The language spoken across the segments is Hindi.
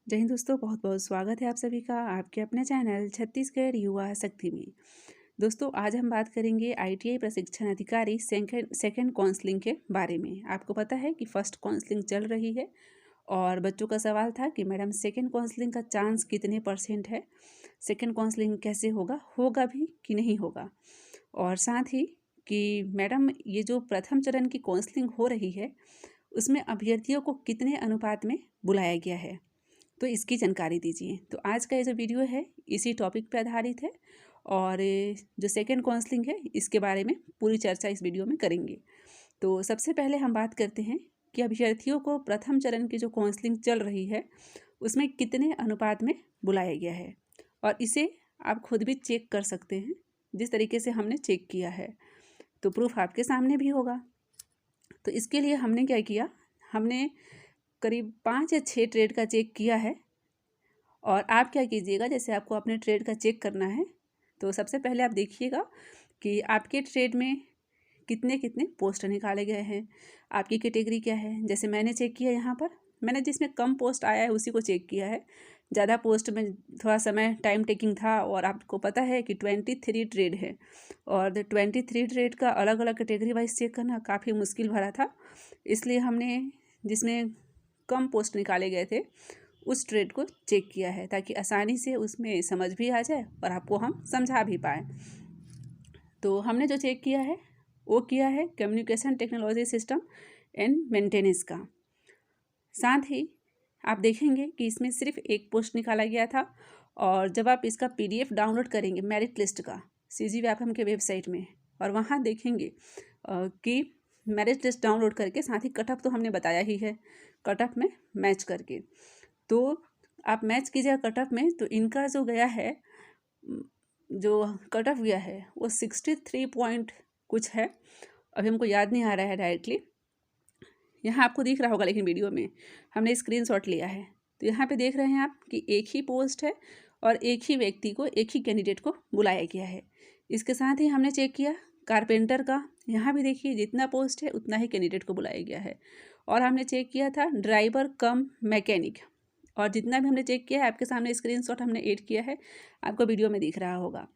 जय हिंद दोस्तों, बहुत बहुत स्वागत है आप सभी का आपके अपने चैनल छत्तीसगढ़ युवा शक्ति में। दोस्तों, आज हम बात करेंगे आईटीआई प्रशिक्षण अधिकारी सेकंड काउंसलिंग के बारे में। आपको पता है कि फर्स्ट काउंसलिंग चल रही है और बच्चों का सवाल था कि मैडम सेकंड काउंसलिंग का चांस कितने % है, सेकंड काउंसलिंग कैसे होगा भी कि नहीं होगा, और साथ ही कि मैडम ये जो प्रथम चरण की काउंसलिंग हो रही है उसमें अभ्यर्थियों को कितने अनुपात में बुलाया गया है, तो इसकी जानकारी दीजिए। तो आज का ये जो वीडियो है इसी टॉपिक पर आधारित है और जो सेकंड काउंसलिंग है इसके बारे में पूरी चर्चा इस वीडियो में करेंगे। तो सबसे पहले हम बात करते हैं कि अभ्यर्थियों को प्रथम चरण की जो काउंसलिंग चल रही है उसमें कितने अनुपात में बुलाया गया है, और इसे आप खुद भी चेक कर सकते हैं जिस तरीके से हमने चेक किया है। तो प्रूफ आपके सामने भी होगा। तो इसके लिए हमने क्या किया, हमने करीब 5 या 6 ट्रेड का चेक किया है। और आप क्या कीजिएगा, जैसे आपको अपने ट्रेड का चेक करना है तो सबसे पहले आप देखिएगा कि आपके ट्रेड में कितने कितने पोस्ट निकाले गए हैं, आपकी कैटेगरी क्या है। जैसे मैंने चेक किया, यहाँ पर मैंने जिसमें कम पोस्ट आया है उसी को चेक किया है। ज़्यादा पोस्ट में थोड़ा समय टाइम टेकिंग था, और आपको पता है कि 23 ट्रेड है और 23 ट्रेड का अलग अलग कैटेगरी वाइज चेक करना काफ़ी मुश्किल भरा था। इसलिए हमने जिसमें कम पोस्ट निकाले गए थे उस ट्रेड को चेक किया है, ताकि आसानी से उसमें समझ भी आ जाए और आपको हम समझा भी पाएँ। तो हमने जो चेक किया है वो किया है communication technology system and maintenance का। साथ ही आप देखेंगे कि इसमें सिर्फ एक पोस्ट निकाला गया था, और जब आप इसका PDF डाउनलोड करेंगे मेरिट लिस्ट का CG व्यापम के वेबसाइट में, और वहाँ देखेंगे कि मेरिट लिस्ट डाउनलोड करके साथ ही कट ऑफ तो हमने बताया ही है, कट ऑफ में मैच करके। तो आप मैच कीजिएगा कट ऑफ में, तो इनका जो गया है, जो कट ऑफ गया है वो 63 पॉइंट कुछ है। अभी हमको याद नहीं आ रहा है डायरेक्टली, यहाँ आपको दिख रहा होगा लेकिन वीडियो में हमने स्क्रीनशॉट लिया है। तो यहाँ पे देख रहे हैं आप कि एक ही पोस्ट है और एक ही व्यक्ति को, एक ही कैंडिडेट को बुलाया गया है। इसके साथ ही हमने चेक किया कारपेंटर का, यहाँ भी देखिए जितना पोस्ट है उतना ही कैंडिडेट को बुलाया गया है। और हमने चेक किया था ड्राइवर कम मैकेनिक, और जितना भी हमने चेक किया है आपके सामने स्क्रीनशॉट हमने ऐड किया है, आपको वीडियो में दिख रहा होगा।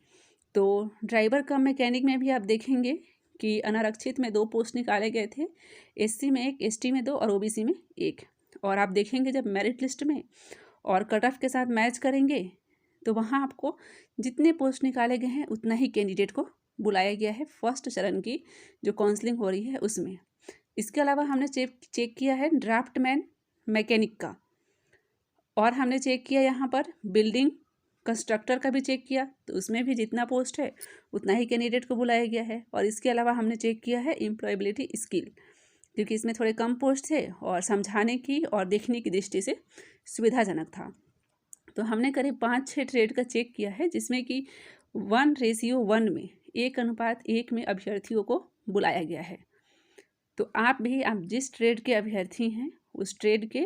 तो ड्राइवर कम मैकेनिक में भी आप देखेंगे कि अनारक्षित में 2 पोस्ट निकाले गए थे, SC में 1, ST में 2 और OBC में 1। और आप देखेंगे जब मेरिट लिस्ट में और कट ऑफ के साथ मैच करेंगे तो वहाँ आपको जितने पोस्ट निकाले गए हैं उतना ही कैंडिडेट को बुलाया गया है फर्स्ट चरण की जो काउंसलिंग हो रही है उसमें। इसके अलावा हमने चेक किया है ड्राफ्टमैन मैकेनिक का, और हमने चेक किया यहाँ पर बिल्डिंग कंस्ट्रक्टर का भी चेक किया, तो उसमें भी जितना पोस्ट है उतना ही कैंडिडेट को बुलाया गया है। और इसके अलावा हमने चेक किया है एम्प्लॉयबिलिटी स्किल, क्योंकि इसमें थोड़े कम पोस्ट थे और समझाने की और देखने की दृष्टि से सुविधाजनक था। तो हमने करीब 5-6 ट्रेड का चेक किया है, जिसमें कि 1:1 में 1:1 में अभ्यर्थियों को बुलाया गया है। तो आप जिस ट्रेड के अभ्यर्थी हैं उस ट्रेड के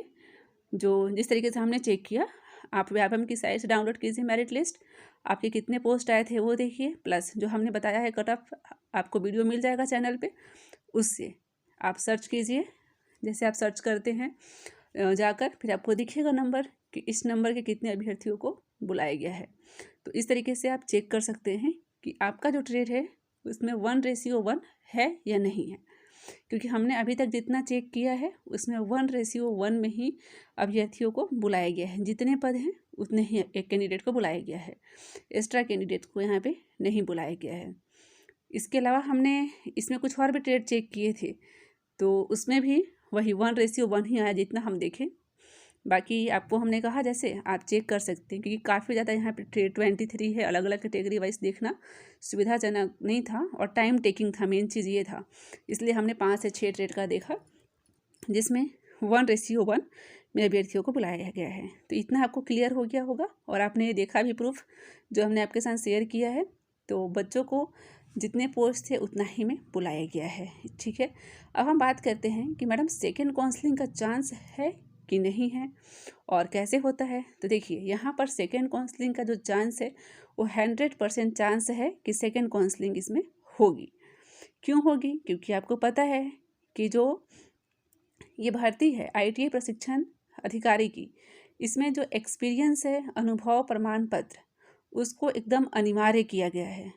जो जिस तरीके से हमने चेक किया, आप व्यापम की साइट से डाउनलोड कीजिए मेरिट लिस्ट, आपके कितने पोस्ट आए थे वो देखिए, प्लस जो हमने बताया है कट ऑफ आपको वीडियो मिल जाएगा चैनल पे, उससे आप सर्च कीजिए। जैसे आप सर्च करते हैं जाकर, फिर आपको दिखेगा नंबर कि इस नंबर के कितने अभ्यर्थियों को बुलाया गया है। तो इस तरीके से आप चेक कर सकते हैं कि आपका जो ट्रेड है उसमें 1:1 है या नहीं है, क्योंकि हमने अभी तक जितना चेक किया है उसमें 1:1 में ही अभ्यर्थियों को बुलाया गया है। जितने पद हैं उतने ही एक कैंडिडेट को बुलाया गया है, एक्स्ट्रा कैंडिडेट को यहाँ पे नहीं बुलाया गया है। इसके अलावा हमने इसमें कुछ और भी ट्रेड चेक किए थे, तो उसमें भी वही 1:1 ही आया जितना हम देखें। बाकी आपको हमने कहा जैसे आप चेक कर सकते हैं, क्योंकि काफ़ी ज़्यादा यहाँ पे ट्रेड 23 है, अलग अलग कैटेगरी वाइज देखना सुविधाजनक नहीं था और टाइम टेकिंग था, मेन चीज़ ये था। इसलिए हमने 5 से 6 ट्रेड का देखा जिसमें 1:1 में अभ्यर्थियों को बुलाया गया है। तो इतना आपको क्लियर हो गया होगा, और आपने देखा भी प्रूफ जो हमने आपके साथ शेयर किया है। तो बच्चों को जितने पोस्ट थे उतना ही में बुलाया गया है, ठीक है। अब हम बात करते हैं कि मैडम सेकेंड काउंसलिंग का चांस है कि नहीं है और कैसे होता है। तो देखिए यहाँ पर सेकेंड काउंसलिंग का जो चांस है वो 100% चांस है कि सेकेंड काउंसलिंग इसमें होगी। क्यों होगी? क्योंकि आपको पता है कि जो ये भर्ती है ITI प्रशिक्षण अधिकारी की, इसमें जो एक्सपीरियंस है, अनुभव प्रमाण पत्र, उसको एकदम अनिवार्य किया गया है।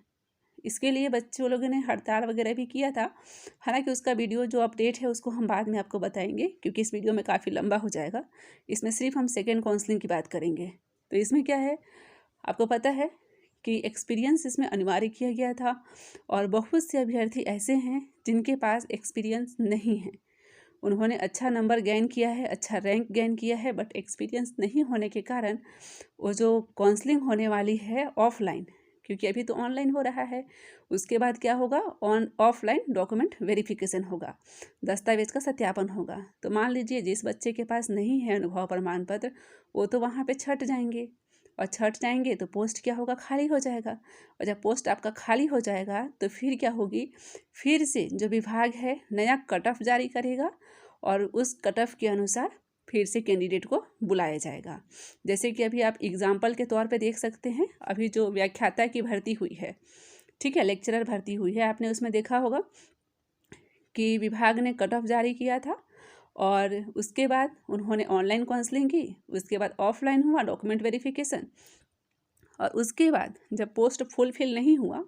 इसके लिए बच्चों लोगों ने हड़ताल वगैरह भी किया था। हालांकि उसका वीडियो जो अपडेट है उसको हम बाद में आपको बताएंगे, क्योंकि इस वीडियो में काफ़ी लंबा हो जाएगा। इसमें सिर्फ हम सेकेंड काउंसलिंग की बात करेंगे। तो इसमें क्या है, आपको पता है कि एक्सपीरियंस इसमें अनिवार्य किया गया था, और बहुत से अभ्यर्थी ऐसे हैं जिनके पास एक्सपीरियंस नहीं है। उन्होंने अच्छा नंबर गेन किया है, अच्छा रैंक गेन किया है, बट एक्सपीरियंस नहीं होने के कारण वो जो काउंसलिंग होने वाली है ऑफलाइन, क्योंकि अभी तो ऑनलाइन हो रहा है, उसके बाद क्या होगा, ऑफलाइन डॉक्यूमेंट वेरिफिकेशन होगा, दस्तावेज का सत्यापन होगा। तो मान लीजिए जिस बच्चे के पास नहीं है अनुभव प्रमाण पत्र, वो तो वहाँ पे छट जाएंगे, और छट जाएंगे तो पोस्ट क्या होगा, खाली हो जाएगा। और जब पोस्ट आपका खाली हो जाएगा तो फिर क्या होगी, फिर से जो विभाग है नया कट ऑफ जारी करेगा, और उस कट ऑफ के अनुसार फिर से कैंडिडेट को बुलाया जाएगा। जैसे कि अभी आप एग्जाम्पल के तौर पे देख सकते हैं, अभी जो व्याख्याता की भर्ती हुई है, ठीक है, लेक्चरर भर्ती हुई है, आपने उसमें देखा होगा कि विभाग ने कट ऑफ जारी किया था, और उसके बाद उन्होंने ऑनलाइन काउंसलिंग की, उसके बाद ऑफलाइन हुआ डॉक्यूमेंट वेरिफिकेशन, और उसके बाद जब पोस्ट फुलफिल नहीं हुआ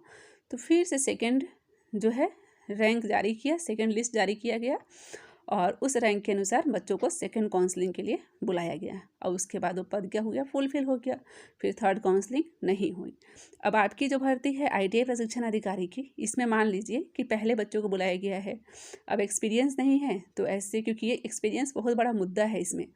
तो फिर से सेकंड जो है रैंक जारी किया, सेकंड लिस्ट जारी किया गया, और उस रैंक के अनुसार बच्चों को सेकंड काउंसलिंग के लिए बुलाया गया, और उसके बाद वो पद क्या हो गया, फुलफिल हो गया, फिर थर्ड काउंसलिंग नहीं हुई। अब आपकी जो भर्ती है ITI प्रशिक्षण अधिकारी की, इसमें मान लीजिए कि पहले बच्चों को बुलाया गया है, अब एक्सपीरियंस नहीं है, तो ऐसे, क्योंकि ये एक्सपीरियंस बहुत बड़ा मुद्दा है, इसमें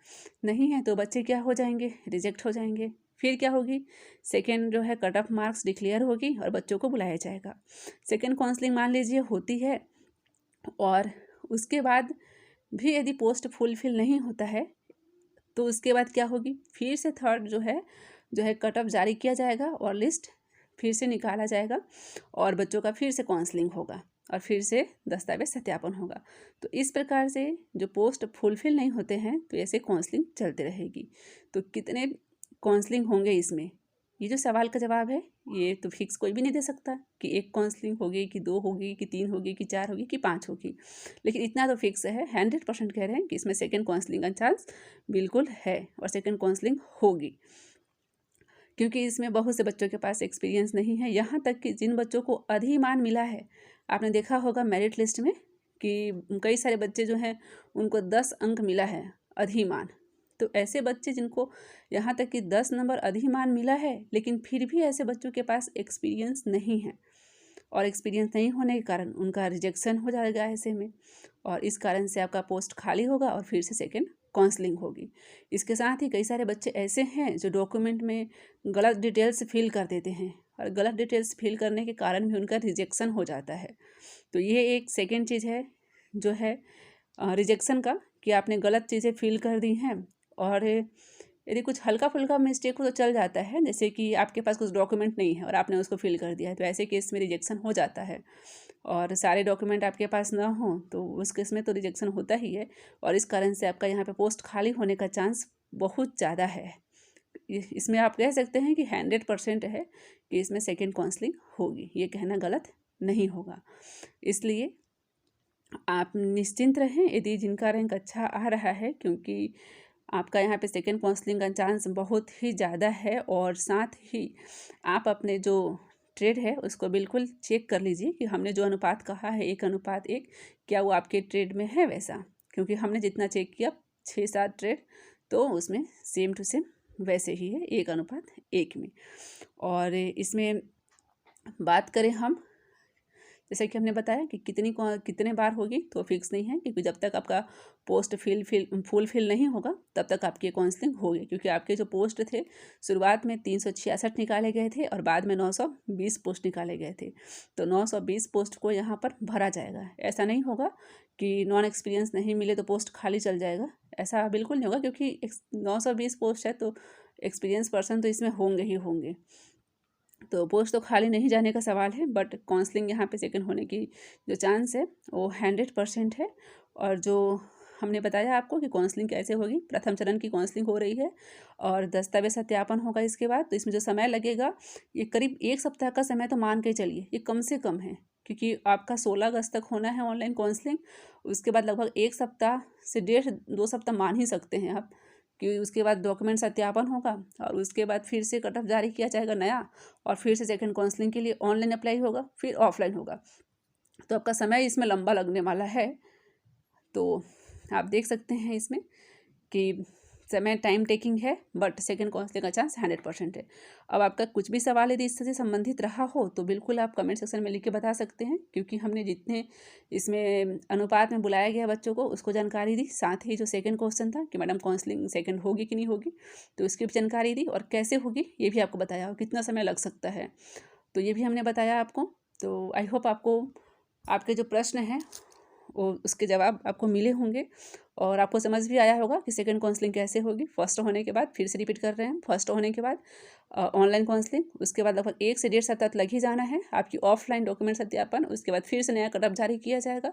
नहीं है तो बच्चे क्या हो जाएंगे, रिजेक्ट हो जाएंगे। फिर क्या होगी, सेकेंड जो है कट ऑफ मार्क्स डिक्लेयर होगी और बच्चों को बुलाया जाएगा। सेकेंड काउंसलिंग मान लीजिए होती है, और उसके बाद भी यदि पोस्ट फुलफिल नहीं होता है तो उसके बाद क्या होगी, फिर से थर्ड जो है कट ऑफ जारी किया जाएगा, और लिस्ट फिर से निकाला जाएगा, और बच्चों का फिर से काउंसलिंग होगा, और फिर से दस्तावेज सत्यापन होगा। तो इस प्रकार से जो पोस्ट फुलफिल नहीं होते हैं तो ऐसे काउंसलिंग चलती रहेगी। तो कितने काउंसलिंग होंगे इसमें, ये जो सवाल का जवाब है ये तो फिक्स कोई भी नहीं दे सकता कि एक काउंसलिंग होगी, कि 2 होगी, कि 3 होगी, कि 4 होगी, कि 5 होगी। लेकिन इतना तो फिक्स है, 100% कह रहे हैं कि इसमें सेकेंड काउंसलिंग का चांस बिल्कुल है, और सेकेंड काउंसलिंग होगी, क्योंकि इसमें बहुत से बच्चों के पास एक्सपीरियंस नहीं है। यहाँ तक कि जिन बच्चों को अधिमान मिला है, आपने देखा होगा मेरिट लिस्ट में कि कई सारे बच्चे जो हैं उनको 10 अंक मिला है अधिमान। तो ऐसे बच्चे जिनको यहाँ तक कि 10 नंबर अधिमान मिला है, लेकिन फिर भी ऐसे बच्चों के पास एक्सपीरियंस नहीं है, और एक्सपीरियंस नहीं होने के कारण उनका रिजेक्शन हो जाएगा ऐसे में, और इस कारण से आपका पोस्ट खाली होगा और फिर से सेकेंड काउंसलिंग होगी। इसके साथ ही कई सारे बच्चे ऐसे हैं जो डॉक्यूमेंट में गलत डिटेल्स फिल कर देते हैं, और गलत डिटेल्स फिल करने के कारण भी उनका रिजेक्शन हो जाता है। तो ये एक सेकेंड चीज़ है जो है रिजेक्शन का, कि आपने गलत चीज़ें फिल कर दी हैं, और यदि कुछ हल्का फुल्का मिस्टेक हो तो चल जाता है, जैसे कि आपके पास कुछ डॉक्यूमेंट नहीं है और आपने उसको फिल कर दिया है, तो ऐसे केस में रिजेक्शन हो जाता है। और सारे डॉक्यूमेंट आपके पास ना हो तो उस केस में तो रिजेक्शन होता ही है, और इस कारण से आपका यहाँ पे पोस्ट खाली होने का चांस बहुत ज़्यादा है। इसमें आप कह सकते हैं कि 100% है कि इसमें सेकेंड काउंसलिंग होगी, ये कहना गलत नहीं होगा। इसलिए आप निश्चिंत रहें यदि जिनका रैंक अच्छा आ रहा है, क्योंकि आपका यहाँ पे सेकेंड काउंसलिंग का चांस बहुत ही ज़्यादा है। और साथ ही आप अपने जो ट्रेड है उसको बिल्कुल चेक कर लीजिए कि हमने जो अनुपात कहा है 1:1, क्या वो आपके ट्रेड में है वैसा, क्योंकि हमने जितना चेक किया 6-7 ट्रेड, तो उसमें सेम टू सेम वैसे ही है 1:1 में। और इसमें बात करें हम, जैसे कि हमने बताया कि कितने बार होगी तो फिक्स नहीं है, क्योंकि जब तक आपका पोस्ट फुलफिल नहीं होगा तब तक आपकी काउंसलिंग होगी। क्योंकि आपके जो पोस्ट थे शुरुआत में 366 निकाले गए थे और बाद में 920 पोस्ट निकाले गए थे, तो 920 पोस्ट को यहाँ पर भरा जाएगा। ऐसा नहीं होगा कि नॉन एक्सपीरियंस नहीं मिले तो पोस्ट खाली चल जाएगा, ऐसा बिल्कुल नहीं होगा, क्योंकि 920 पोस्ट है तो एक्सपीरियंस पर्सन तो इसमें होंगे ही होंगे, तो पोस्ट तो खाली नहीं जाने का सवाल है। बट काउंसलिंग यहाँ पे सेकंड होने की जो चांस है वो 100% है। और जो हमने बताया आपको कि काउंसलिंग कैसे होगी, प्रथम चरण की काउंसलिंग हो रही है और दस्तावेज सत्यापन होगा इसके बाद। तो इसमें जो समय लगेगा ये करीब 1 सप्ताह का समय तो मान के चलिए, ये कम से कम है, क्योंकि आपका 16 अगस्त तक होना है ऑनलाइन काउंसलिंग। उसके बाद लगभग 1 सप्ताह से 1.5-2 सप्ताह मान ही सकते हैं आप, कि उसके बाद डॉक्यूमेंट सत्यापन होगा और उसके बाद फिर से कट ऑफ जारी किया जाएगा नया, और फिर से सेकंड काउंसलिंग के लिए ऑनलाइन अप्लाई होगा, फिर ऑफलाइन होगा। तो आपका समय इसमें लंबा लगने वाला है। तो आप देख सकते हैं इसमें कि समय टाइम टेकिंग है, बट सेकंड काउंसलिंग का चांस 100% है। अब आपका कुछ भी सवाल यदि इससे संबंधित रहा हो तो बिल्कुल आप कमेंट सेक्शन में लिख के बता सकते हैं, क्योंकि हमने जितने इसमें अनुपात में बुलाया गया बच्चों को उसको जानकारी दी। साथ ही जो सेकंड क्वेश्चन था कि मैडम काउंसलिंग सेकंड होगी कि नहीं होगी, तो इसकी भी जानकारी दी, और कैसे होगी ये भी आपको बताया, और कितना समय लग सकता है तो ये भी हमने बताया आपको। तो आई होप आपको आपके जो प्रश्न हैं वो उसके जवाब आपको मिले होंगे, और आपको समझ भी आया होगा कि सेकंड काउंसलिंग कैसे होगी। फर्स्ट होने के बाद, फिर से रिपीट कर रहे हैं, फर्स्ट होने के बाद ऑनलाइन काउंसलिंग, उसके बाद लगभग 1 से 1.5 सप्ताह लग ही जाना है आपकी ऑफलाइन डॉक्यूमेंट सत्यापन, उसके बाद फिर से नया कट ऑफ जारी किया जाएगा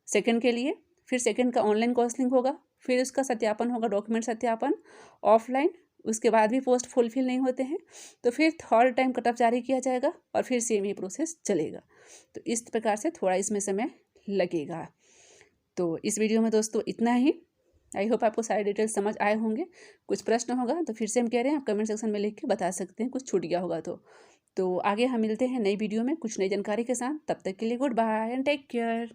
सेकंड के लिए, फिर सेकंड का ऑनलाइन काउंसलिंग होगा, फिर उसका सत्यापन होगा, डॉक्यूमेंट सत्यापन ऑफलाइन, उसके बाद भी पोस्ट फुलफिल नहीं होते हैं तो फिर थर्ड टाइम कट ऑफ जारी किया जाएगा, और फिर सेम ही प्रोसेस चलेगा। तो इस प्रकार से थोड़ा इसमें समय लगेगा। तो इस वीडियो में दोस्तों इतना ही। आई होप आपको सारे डिटेल्स समझ आए होंगे। कुछ प्रश्न होगा तो फिर से हम कह रहे हैं आप कमेंट सेक्शन में लिख के बता सकते हैं, कुछ छूट गया होगा तो आगे हम मिलते हैं नई वीडियो में कुछ नई जानकारी के साथ। तब तक के लिए goodbye and take care.